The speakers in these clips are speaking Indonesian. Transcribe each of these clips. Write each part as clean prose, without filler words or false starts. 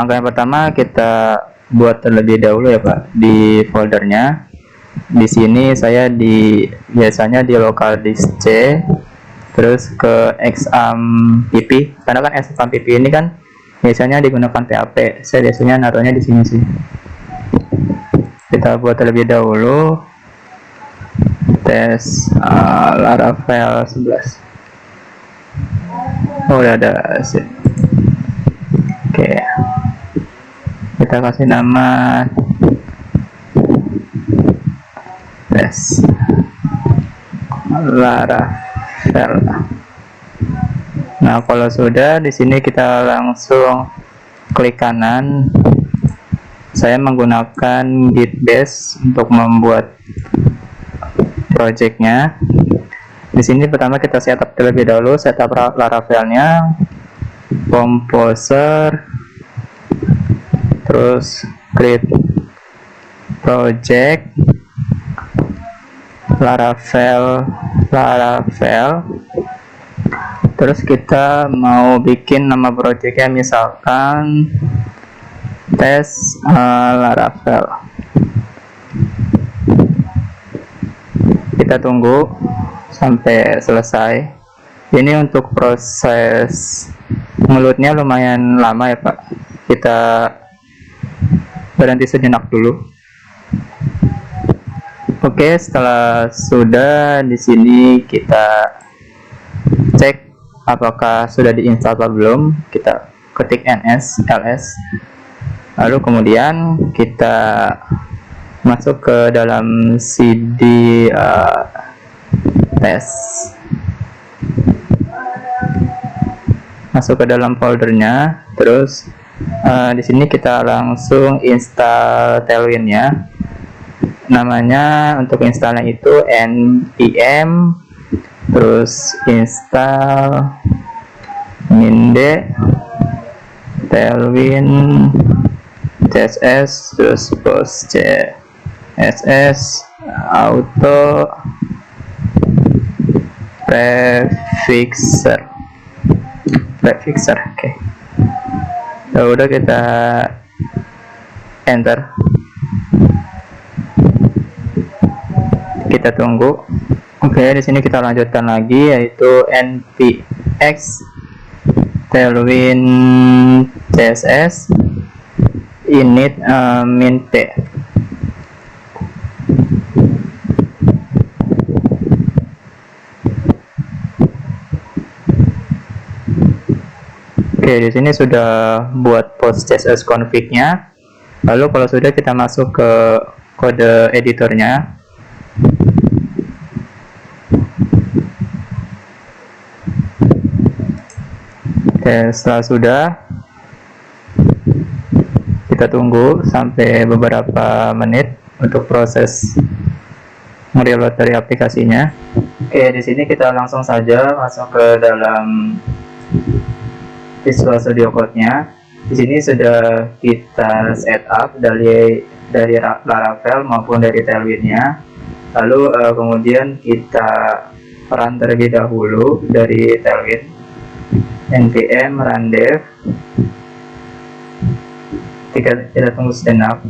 Langkah yang pertama kita buat terlebih dahulu ya Pak di foldernya. Di sini saya biasanya di local disk C, terus ke exampp, karena kan exampp ini kan biasanya digunakan PHP. Saya biasanya naruhnya di sini sih. Kita buat terlebih dahulu tes Laravel 11. Oh, udah ada sih. Oke, kita kasih nama tes Laravel. Nah, kalau sudah di sini kita langsung klik kanan. Saya menggunakan Git base untuk membuat projectnya. Di sini pertama kita setup terlebih dahulu, setup Laravelnya, composer, terus create project Laravel. Terus kita mau bikin nama projectnya misalkan tes Laravel. Kita tunggu sampai selesai. Ini untuk proses ngelutnya lumayan lama ya Pak. Kita berhenti sejenak dulu. Oke, setelah sudah, di sini kita cek apakah sudah diinstal atau belum. Kita ketik ls, lalu kemudian kita masuk ke dalam cd tes, masuk ke dalam foldernya. Terus di sini kita langsung install Tailwind-nya. Namanya untuk installnya itu npm, terus install minde Tailwind css, terus post css auto prefixer. Oke. Ya udah, kita enter. Kita tunggu. Oke, di sini kita lanjutkan lagi, yaitu npx tailwind css init min p. Oke, di sini sudah buat post css config-nya. Lalu kalau sudah, kita masuk ke kode editornya. Oke, setelah sudah, kita tunggu sampai beberapa menit untuk proses mereload dari aplikasinya. Oke, di sini kita langsung saja masuk ke dalam Visual Studio Code-nya. Di sini sudah kita setup dari Laravel maupun dari Tailwind-nya. Lalu kemudian kita run terlebih dahulu dari Tailwind, npm run dev. Kita tunggu sejenak.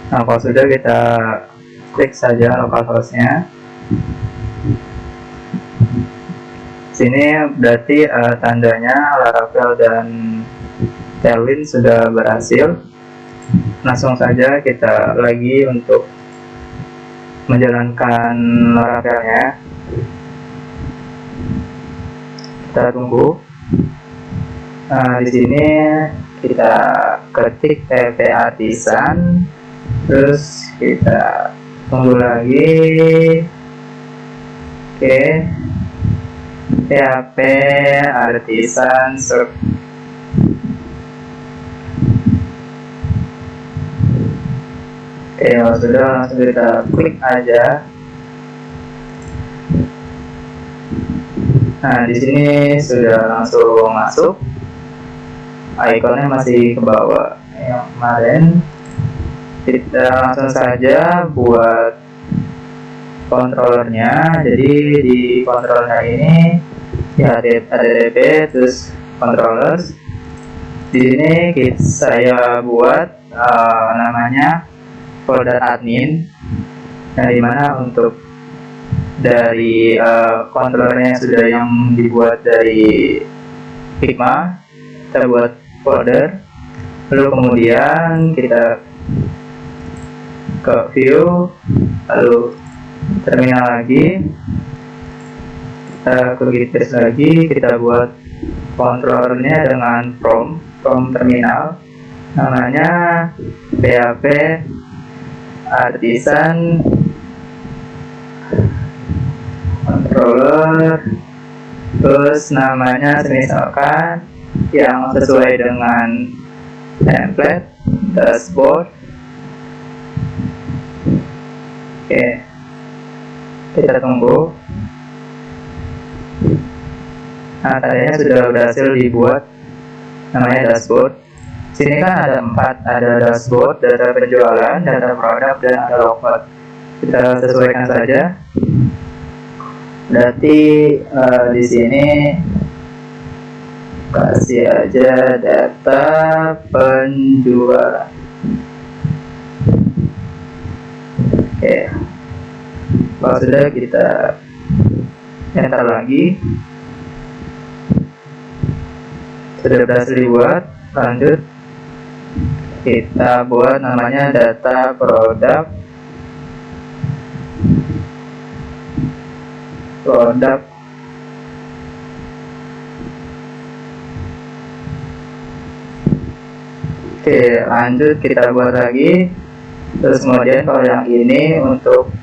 Nah, kalau sudah, kita klik saja localhost-nya. Sini berarti tandanya Laravel dan Tailwind sudah berhasil. Langsung saja kita lagi untuk menjalankan Laravelnya. Kita tunggu. Di sini kita ketik tp artisan, terus kita tunggu lagi. Oke, php artisan serve. Oke, kalau sudah, langsung kita klik aja. Nah, di sini sudah langsung masuk. Ikonnya masih ke bawah yang kemarin. Kita langsung saja buat controllernya. Jadi di controllernya ini ya HTTP terus controllers. Di sini saya buat namanya folder admin, yang dimana untuk dari controllernya sudah yang dibuat dari Figma, kita buat folder. Lalu kemudian kita ke view, lalu terminal lagi, kita ke Gitris lagi, kita buat controllernya dengan from terminal, namanya PHP artisan controller, terus namanya misalkan yang sesuai dengan template dashboard. Oke, kita tunggu. Nah, tadinya sudah berhasil dibuat, namanya dashboard. Sini kan ada 4, ada dashboard, data penjualan, data produk, dan ada logbook. Kita sesuaikan saja. Berarti di sini kasih aja data penjualan. Oke, kalau sudah kita enter lagi. Sudah berhasil dibuat. Lanjut, kita buat namanya data produk. Oke, lanjut kita buat lagi. Terus kemudian kalau yang ini untuk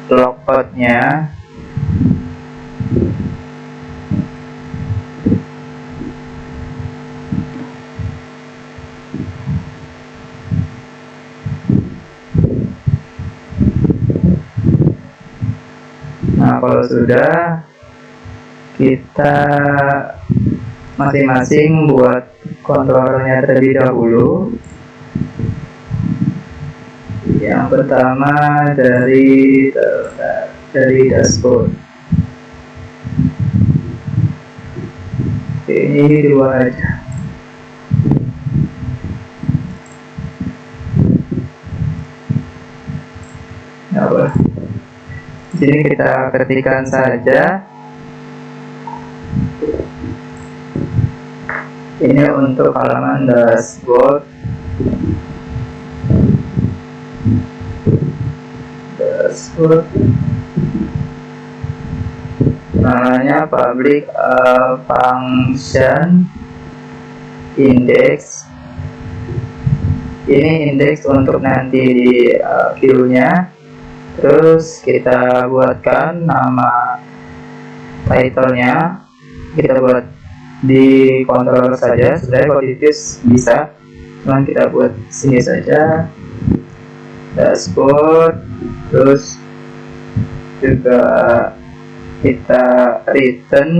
logoutnya, nah kalau sudah, kita masing-masing buat controllernya terlebih dahulu. Yang pertama dari dashboard. Oke, ini 2 aja. Nggak boleh. Di sini kita ketikkan saja. Ini untuk halaman dashboard. Namanya public function index. Ini index untuk nanti di view-nya. Terus kita buatkan nama title-nya, kita buat di controller saja. Sebenarnya kalau di views bisa, cuman kita buat sini saja, dashboard. Terus juga kita return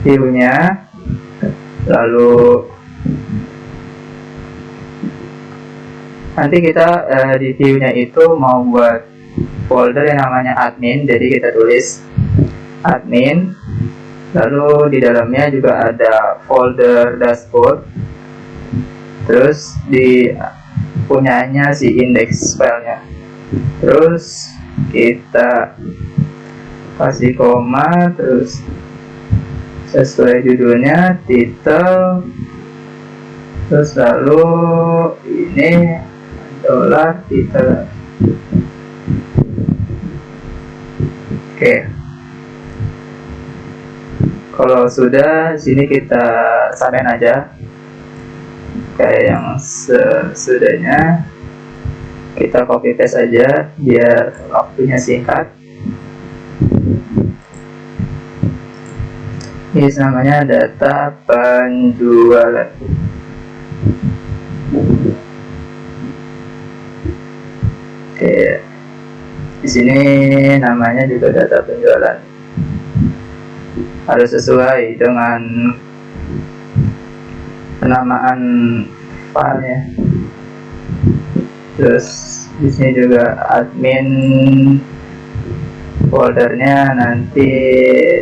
view-nya, lalu nanti kita di view-nya itu mau buat folder yang namanya admin. Jadi kita tulis admin, lalu di dalamnya juga ada folder dashboard. Terus di punyanya si index filenya. Terus kita kasih koma, terus sesuai judulnya, title, terus lalu ini dollar title. Oke, kalau sudah, sini kita samain aja kayak yang sesudahnya. Kita copy paste aja biar waktunya singkat. Ini namanya data penjualan. Oke, di sini namanya juga data penjualan. Harus sesuai dengan penamaan filenya. Terus di sini juga admin foldernya nanti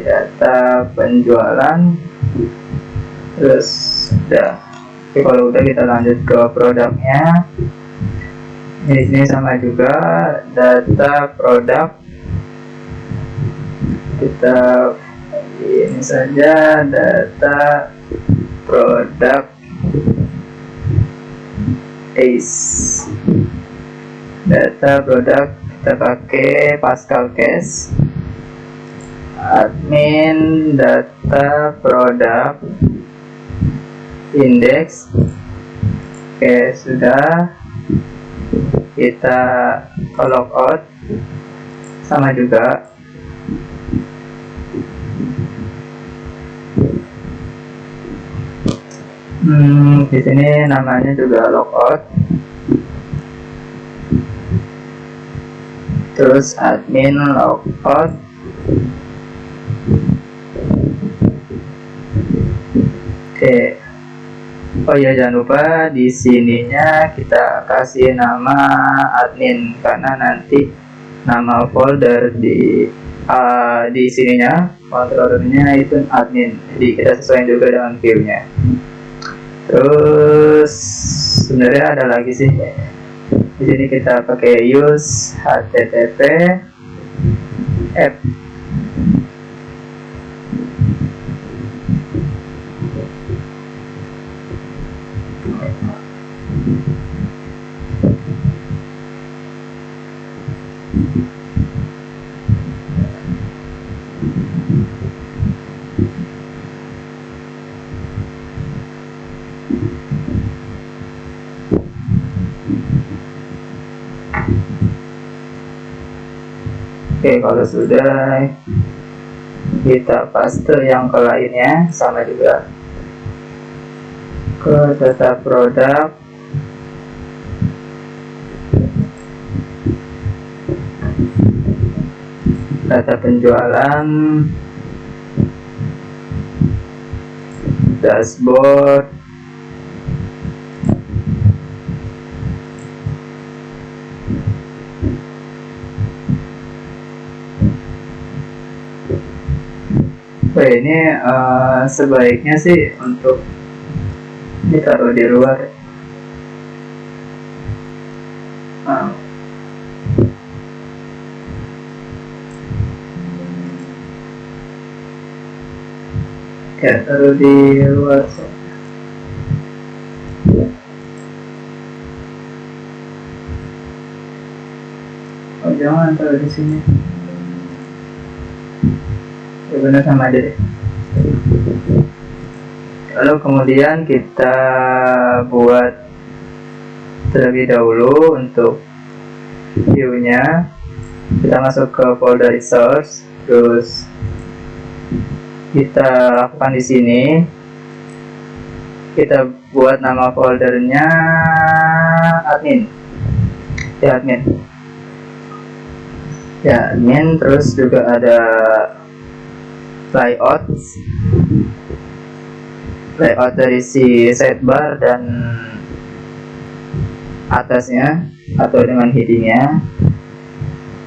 data penjualan, terus udah. Oke, kalau udah kita lanjut ke produknya. Di sini sama juga data produk, kita ini saja data produk ACE. Data produk kita pakai Pascal Case. Admin data produk index. Oke, sudah. Kita logout sama juga. Di sini namanya juga logout. Terus admin logout. Oke. Oh ya, jangan lupa di sininya kita kasih nama admin, karena nanti nama folder di sininya controllernya itu admin, jadi kita sesuaikan juga dengan view-nya. Terus sebenarnya ada lagi sih, di sini kita pakai use http app. Oke, kalau sudah kita paste yang ke lainnya, sama juga ke data produk, data penjualan, dashboard, ini sebaiknya sih untuk ditaruh di luar. Ya, taruh di luar. Oh, jangan taruh di sini. Ya benar, sama aja deh. Lalu kemudian kita buat terlebih dahulu untuk view-nya. Kita masuk ke folder resource, terus kita lakukan di sini. Kita buat nama foldernya admin. Ya, admin. Ya, admin. Terus juga ada layout dari si sidebar dan atasnya atau dengan headingnya.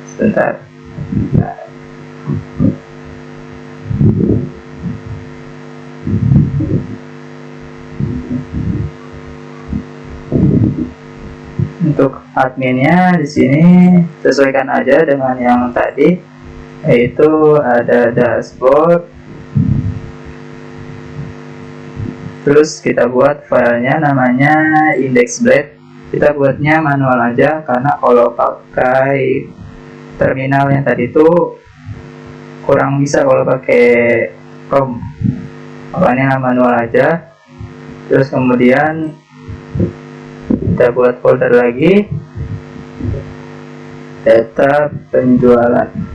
Sebentar. Nah. Untuk adminnya di sini sesuaikan aja dengan yang tadi, yaitu ada dashboard. Terus kita buat filenya namanya index.blade. Kita buatnya manual aja, karena kalau pakai terminal yang tadi itu kurang bisa kalau pakai Chrome. Makanya manual aja. Terus kemudian kita buat folder lagi, data penjualan.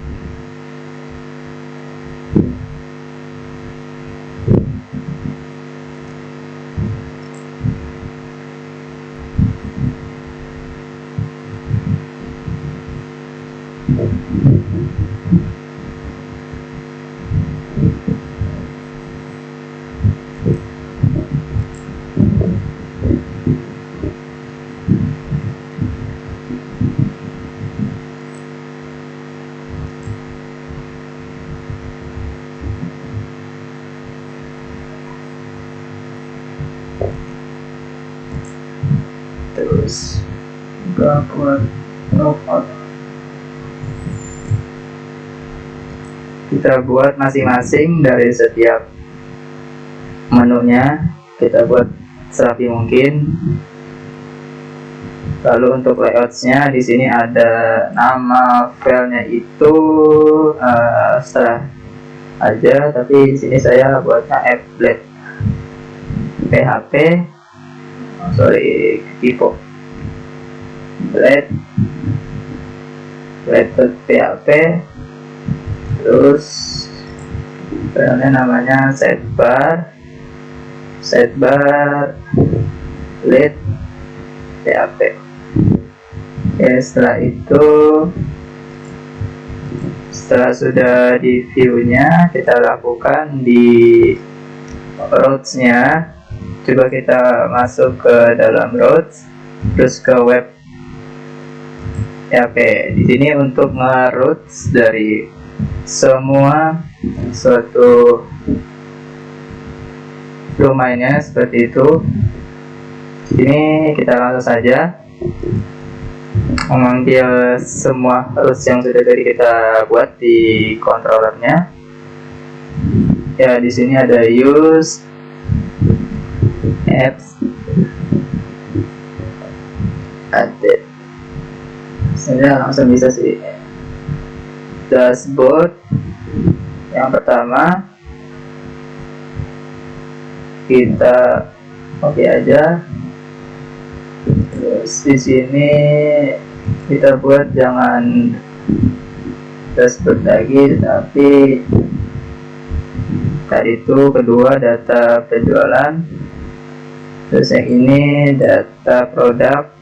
terus juga buat logout. Kita buat masing-masing dari setiap menunya, kita buat serapi mungkin. Lalu untuk layoutsnya di sini ada nama filenya itu setelah aja, tapi di sini saya buatnya applet php, typo php, terus filenya namanya sidebar lead php. Oke, setelah sudah di view-nya, kita lakukan di routes-nya. Coba kita masuk ke dalam routes, terus ke web PHP. Di sini untuk nge-routes dari semua suatu domainnya seperti itu. Ini kita langsung saja memanggil semua routes yang sudah tadi kita buat di controllernya. Ya, di sini ada use apps update. Saya langsung bisa sih. Dashboard yang pertama kita oke aja. Terus di sini kita buat jangan dashboard lagi, tapi tadi itu kedua data penjualan, terus yang ini data produk,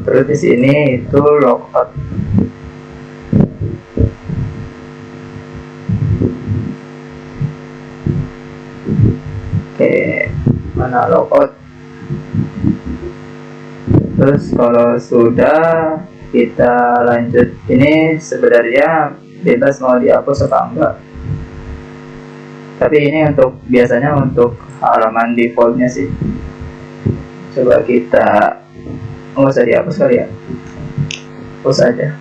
terus di sini itu logout. Oke, mana logout? Terus kalau sudah, kita lanjut. Ini sebenarnya bebas mau dihapus apa enggak, tapi ini untuk biasanya untuk halaman defaultnya sih. Coba kita nggak usah dihapus kali ya, hapus aja.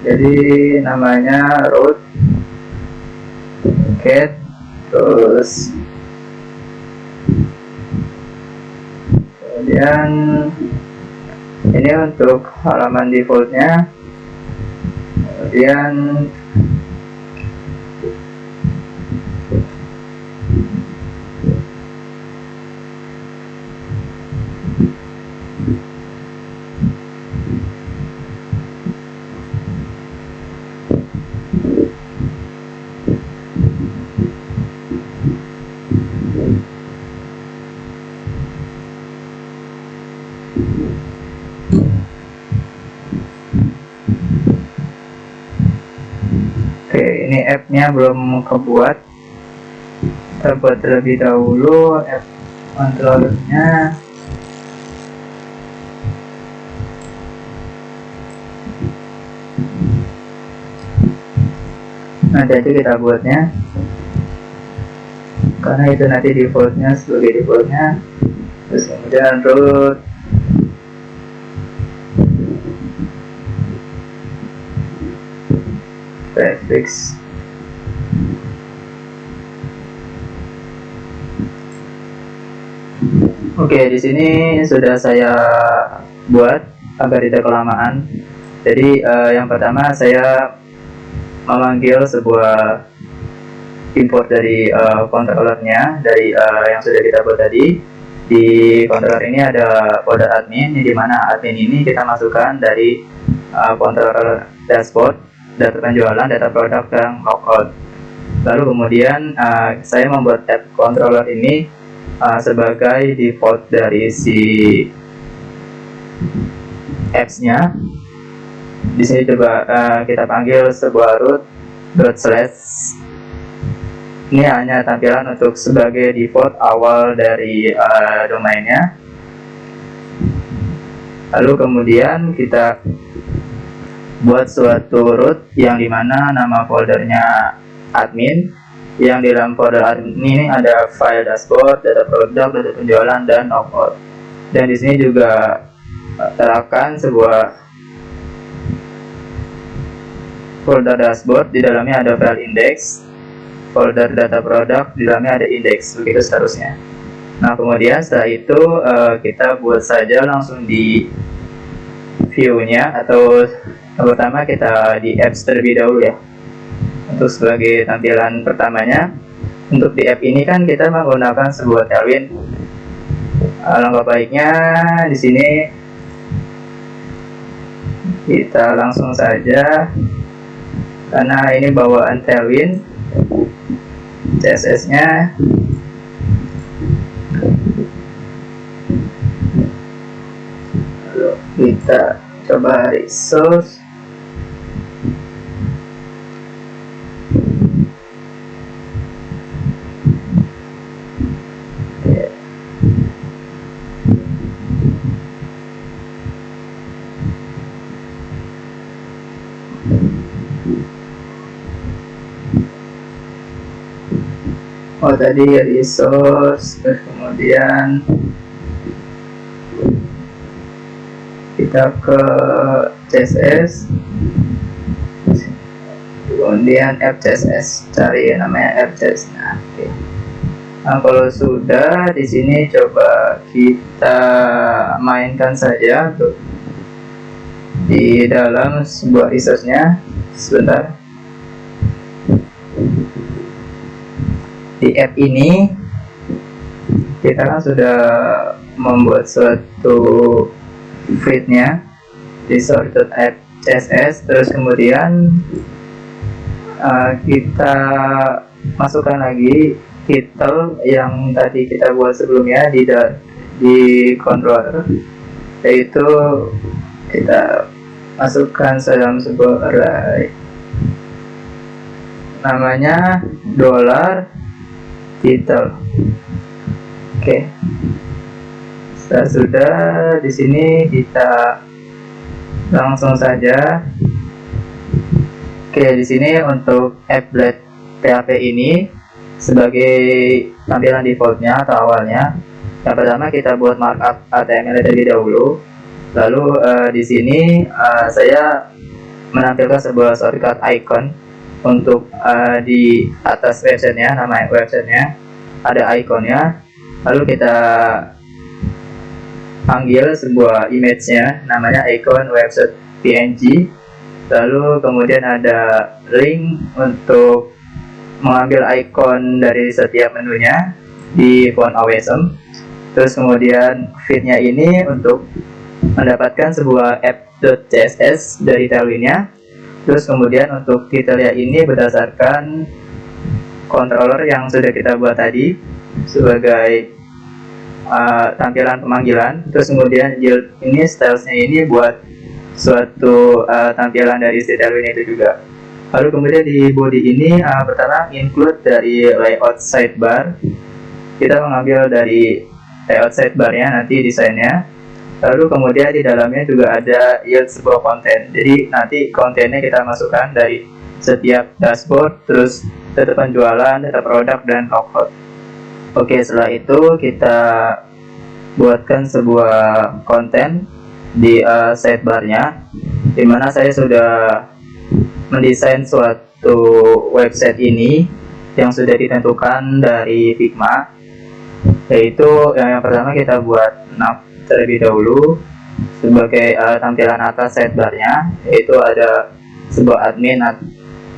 Jadi namanya root get, terus kemudian ini untuk halaman defaultnya, kemudian oke, ini app-nya belum kebuat. Kita buat terlebih dahulu app controllernya. Nanti aja kita buatnya, karena itu nanti defaultnya sebagai defaultnya. Terus kemudian root prefix. Oke, di sini sudah saya buat agar tidak kelamaan. Jadi yang pertama saya memanggil sebuah import dari controllernya dari yang sudah kita buat tadi. Di controller ini ada folder admin, di mana admin ini kita masukkan dari controller dashboard, data penjualan, data produk, dan logout. Lalu kemudian saya membuat app controller ini sebagai default dari si apps-nya. Di sini coba kita panggil sebuah root .slash. Ini hanya tampilan untuk sebagai default awal dari domainnya. Lalu kemudian kita buat suatu root yang dimana nama foldernya admin, yang di dalam folder admin ini ada file dashboard, data produk, data penjualan, dan knockout. Dan di sini juga terapkan sebuah folder dashboard, di dalamnya ada file index, folder data produk, di dalamnya ada index, begitu seterusnya. Nah, kemudian setelah itu kita buat saja langsung di view-nya, atau pertama kita di apps terlebih dahulu ya. Untuk sebagai tampilan pertamanya, untuk di app ini kan kita menggunakan sebuah Tailwind. Alangkah baiknya di sini kita langsung saja, karena ini bawaan Tailwind, CSS-nya kita coba resource. Oh, tadi resource, terus kemudian kita ke CSS, kemudian FCSS, cari namanya FCSS. Nah, okay. Nah, kalau sudah di sini coba kita mainkan saja untuk di dalam sebuah resource-nya. Sebentar. Di app ini kita kan sudah membuat suatu feed-nya, resource.app.css, terus kemudian kita masukkan lagi title yang tadi kita buat sebelumnya di controller, yaitu kita masukkan dalam sebuah array namanya $title. Oke. Setelah sudah, di sini kita langsung saja. Oke, di sini untuk applet PHP ini sebagai tampilan defaultnya atau awalnya, yang pertama kita buat markup HTML terlebih dahulu. Lalu di sini saya menampilkan sebuah shortcut icon untuk di atas websitenya, nama websitenya ada ikonnya. Lalu kita panggil sebuah image-nya, namanya icon website png. Lalu kemudian ada link untuk mengambil icon dari setiap menunya di font awesome. Terus kemudian feed-nya ini untuk mendapatkan sebuah app.css dari Tailwind-nya. Terus kemudian untuk detailnya ini berdasarkan controller yang sudah kita buat tadi sebagai tampilan pemanggilan. Terus kemudian yield ini, stylesnya ini buat suatu tampilan dari si Tailwind itu juga. Lalu kemudian di body ini pertama include dari layout sidebar. Kita mengambil dari layout sidebarnya nanti desainnya. Lalu kemudian di dalamnya juga ada yield sebuah konten. Jadi nanti kontennya kita masukkan dari setiap dashboard, terus data penjualan, data produk, dan knockout. Oke, setelah itu kita buatkan sebuah konten di sidebarnya, dimana saya sudah mendesain suatu website ini yang sudah ditentukan dari Figma, yaitu yang pertama kita buat nav terlebih dahulu sebagai tampilan atas sidebarnya, yaitu ada sebuah admin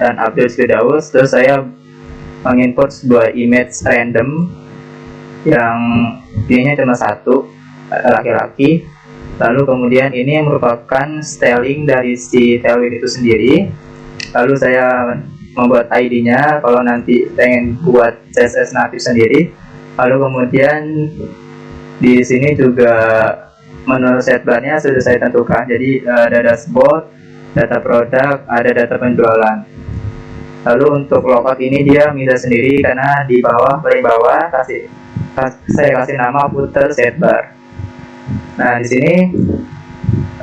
dan update Firdaus. Terus saya mengimport sebuah image random yang ininya cuma satu, laki-laki. Lalu kemudian ini merupakan styling dari si Tailwind itu sendiri. Lalu saya membuat ID-nya kalau nanti pengen buat CSS natif sendiri. Lalu kemudian di sini juga menu sidebarnya sudah saya tentukan. Jadi ada dashboard, data produk, ada data penjualan. Lalu untuk lookup ini dia bisa sendiri karena di bawah, paling bawah saya kasih nama footer sidebar. Nah, di sini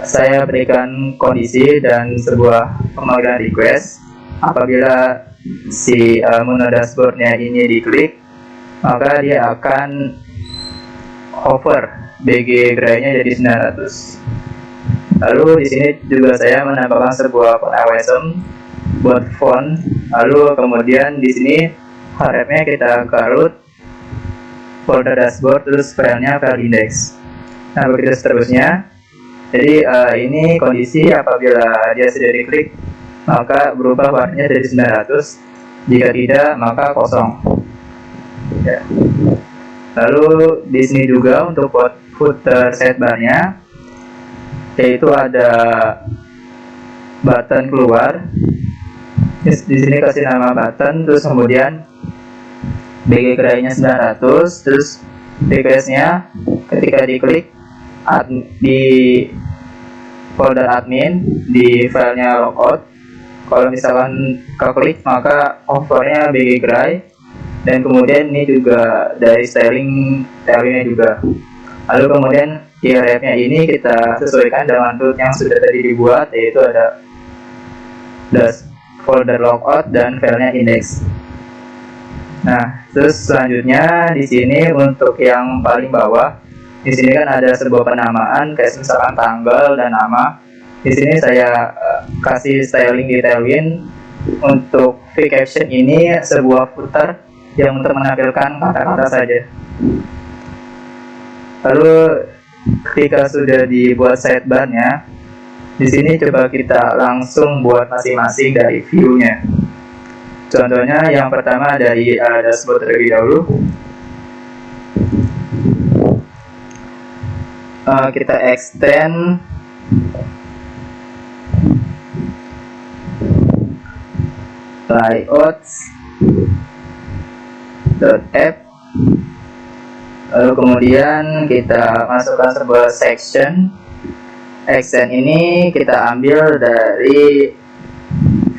saya berikan kondisi dan sebuah pemanggilan request. Apabila si menu dashboardnya ini diklik, maka dia akan over BG Gray-nya jadi 900. Lalu di sini juga saya menambahkan sebuah font awesome buat font. Lalu kemudian di sini harapnya kita garut folder dashboard, terus filenya file index. Nah, begitu seterusnya. Jadi ini kondisi apabila dia sudah diklik, maka berubah warnanya dari 900. Jika tidak, maka kosong. Ya. Lalu di sini juga untuk footer sidebar-nya, yaitu ada button keluar. Di sini kasih nama button, terus kemudian BG Gray-nya 900, terus request-nya ketika diklik di folder admin di filenya logout. Kalau misalkan keklik, maka overnya BG Gray, dan kemudian ini juga dari stylingnya juga. Lalu kemudian href-nya ini kita sesuaikan dengan root yang sudah tadi dibuat, yaitu ada folder logout dan filenya index. Nah, terus selanjutnya di sini untuk yang paling bawah, di sini kan ada sebuah penamaan kayak misalkan tanggal dan nama. Di sini saya kasih styling di Tailwind. Untuk v caption ini sebuah footer yang untuk menampilkan kata-kata saja. Lalu ketika sudah dibuat sidebar-nya, di sini coba kita langsung buat masing-masing dari view-nya. Contohnya yang pertama dari dashboard terlebih dahulu. Kita extend layouts.app, lalu kemudian kita masukkan sebuah section. Extend ini kita ambil dari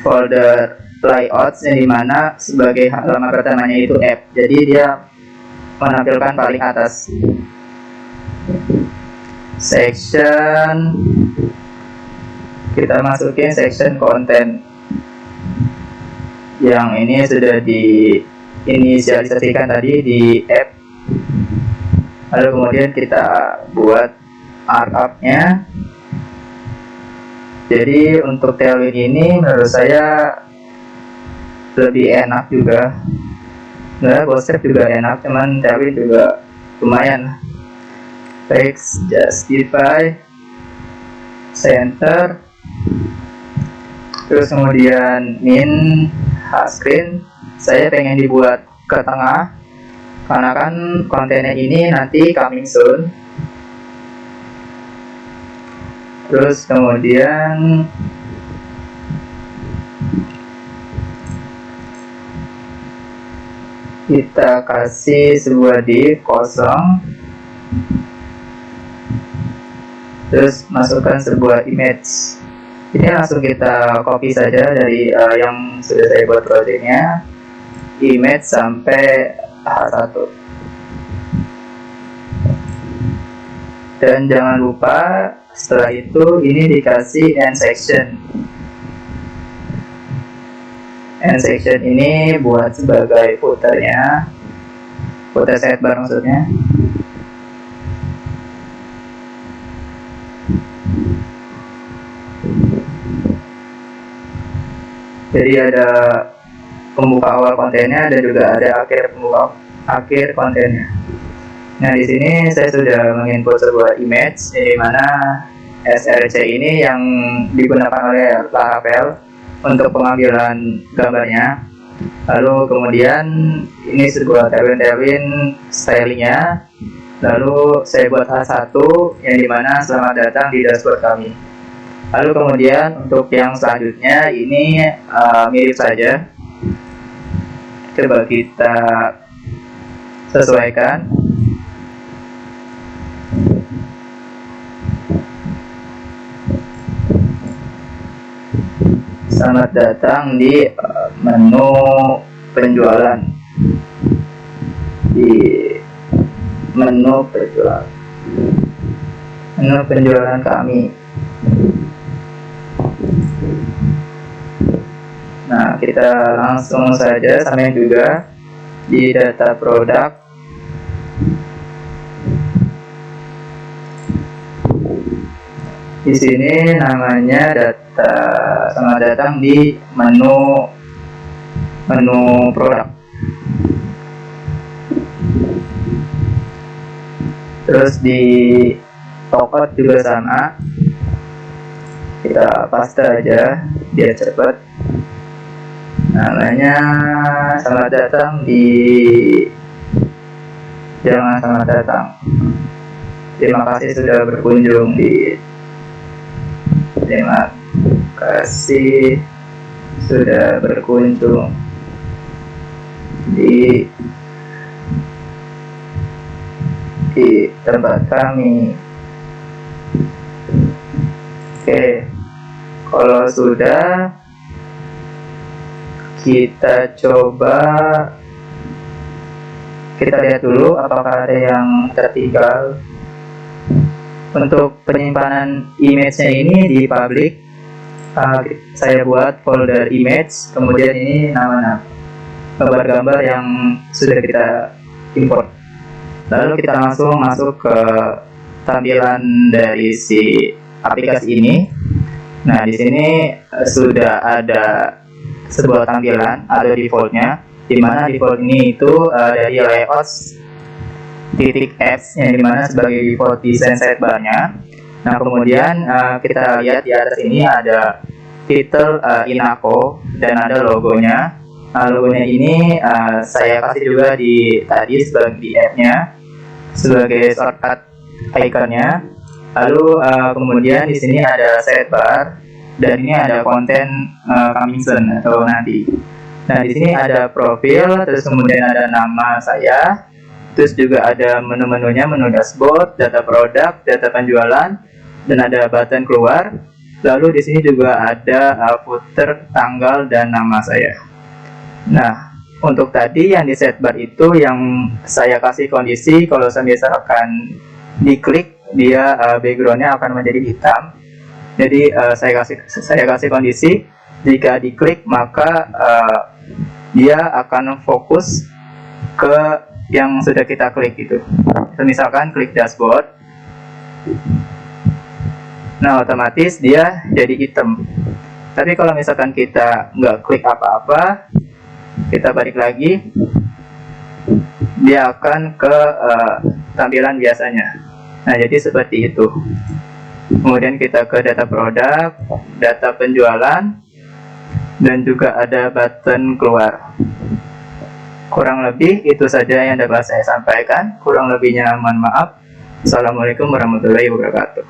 folder layouts, yang dimana sebagai halaman pertamanya itu app, jadi dia menampilkan paling atas. Section, kita masukin section content yang ini sudah diinisialisasikan tadi di app. Lalu kemudian kita buat markup-nya. Jadi untuk Tailwind ini menurut saya lebih enak juga. Nah, Bootstrap juga enak, cuman Tailwind juga lumayan. Text justify, center, terus kemudian min screen. Saya pengen dibuat ke tengah karena kan kontennya ini nanti coming soon. Terus kemudian kita kasih sebuah div kosong, terus masukkan sebuah image. Ini langsung kita copy saja dari yang sudah saya buat projectnya, image sampai H1. Dan jangan lupa setelah itu ini dikasih end section. End section ini buat sebagai footernya, footer sidebar maksudnya. Jadi ada pembuka awal kontennya dan juga ada akhir kontennya. Nah, di sini saya sudah menginput sebuah image, di mana src ini yang digunakan oleh Laravel untuk pengambilan gambarnya. Lalu kemudian ini sebuah Tailwind stylingnya. Lalu saya buat H1 yang dimana selamat datang di dashboard kami. Lalu kemudian untuk yang selanjutnya ini mirip saja. Coba kita sesuaikan. Selamat datang di menu penjualan. Di menu penjualan kami. Nah, kita langsung saja samain juga di data produk. Di sini namanya data, selamat datang di menu produk. Terus di topot juga sama, kita paste aja biar cepat. Namanya selamat datang di jangan selamat datang. Terima kasih sudah berkunjung di. Terima kasih sudah berkunjung di tempat kami. Oke, kalau sudah, kita coba, kita lihat dulu apakah ada yang tertinggal. Untuk penyimpanan image-nya ini di public, saya buat folder image, kemudian ini nama gambar-gambar yang sudah kita import. Lalu kita langsung masuk ke tampilan dari si aplikasi ini. Nah, di sini sudah ada sebuah tampilan, ada defaultnya, di mana default ini itu dari layout titik apps yang dimana sebagai default desain sidebarnya. Nah, kemudian kita lihat di atas ini ada title Inaco dan ada logonya. Logonya ini saya kasih juga di tadi sebagai di app-nya sebagai shortcut iconnya. Lalu kemudian di sini ada sidebar dan ini ada konten coming soon atau nanti. Nah, di sini ada profil, terus kemudian ada nama saya, terus juga ada menu-menunya, menu dashboard, data produk, data penjualan, dan ada button keluar. Lalu di sini juga ada footer, tanggal, dan nama saya. Nah, untuk tadi yang di sidebar itu yang saya kasih kondisi kalau misalkan diklik dia backgroundnya akan menjadi hitam. Jadi saya kasih kondisi jika diklik maka dia akan fokus ke yang sudah kita klik itu. Misalkan klik dashboard, nah otomatis dia jadi hitam. Tapi kalau misalkan kita nggak klik apa-apa, kita balik lagi, dia akan ke tampilan biasanya. Nah, jadi seperti itu. Kemudian kita ke data produk, data penjualan, dan juga ada button keluar. Kurang lebih itu saja yang dapat saya sampaikan. Kurang lebihnya mohon maaf. Assalamualaikum warahmatullahi wabarakatuh.